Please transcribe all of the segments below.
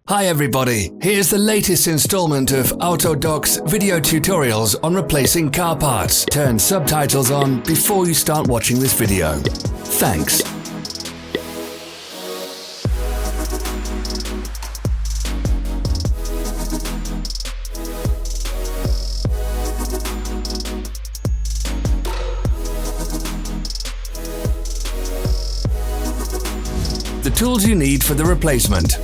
Hi everybody, here's the latest installment of Autodoc's video tutorials on replacing car parts. Turn subtitles on before you start watching this video. Thanks. The tools you need for the replacement.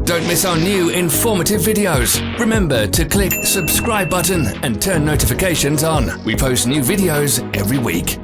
Don't miss our new informative videos. Remember to click subscribe button and turn notifications on. We post new videos every week.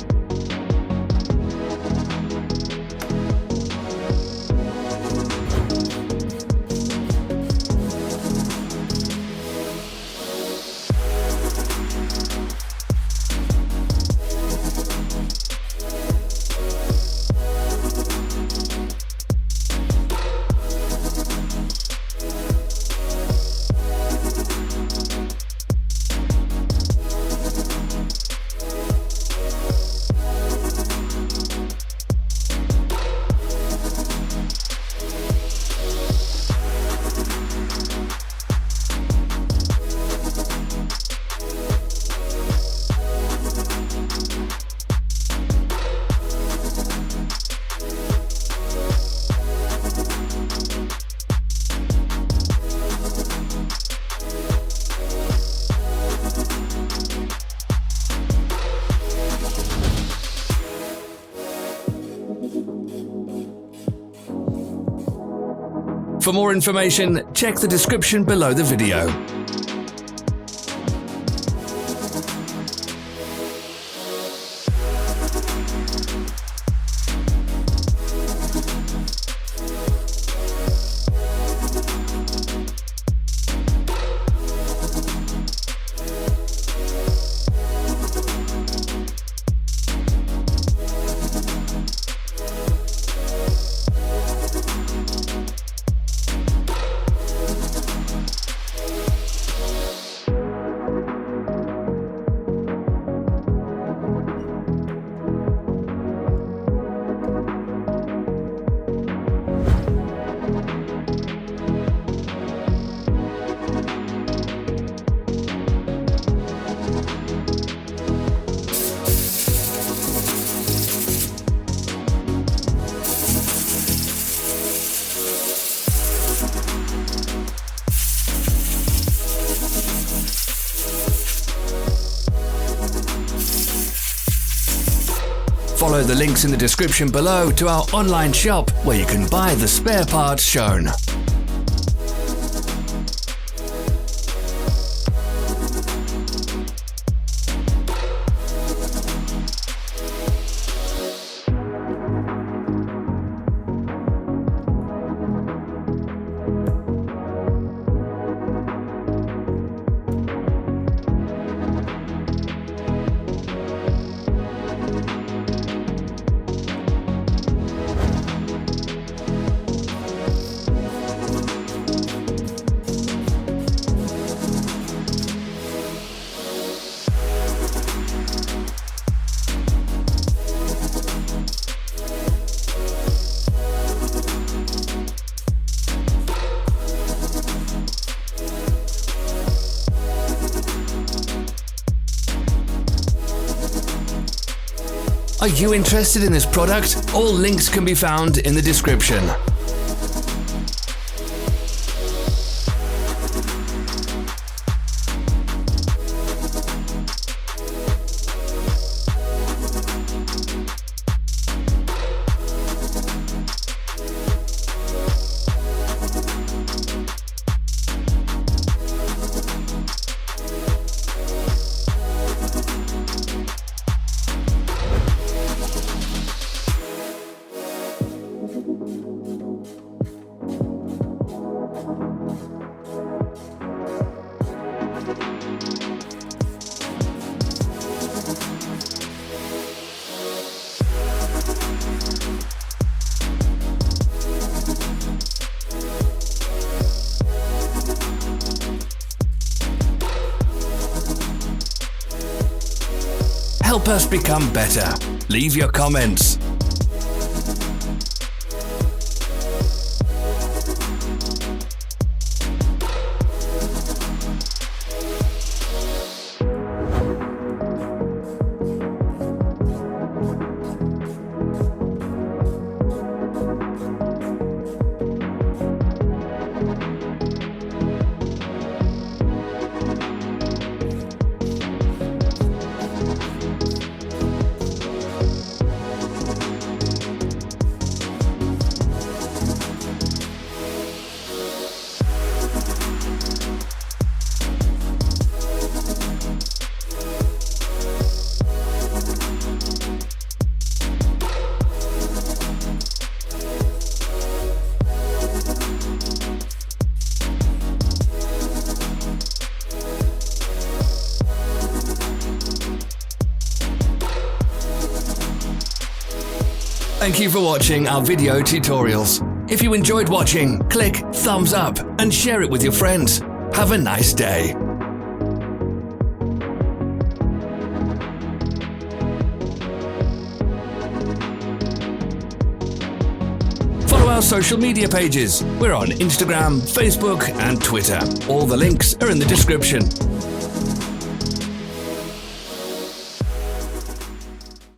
For more information, check the description below the video. Follow the links in the description below to our online shop where you can buy the spare parts shown. Are you interested in this product? All links can be found in the description. Help us become better. Leave your comments. Thank you for watching our video tutorials. If you enjoyed watching, click thumbs up and share it with your friends. Have a nice day. Follow our social media pages. We're on Instagram, Facebook and Twitter. All the links are in the description.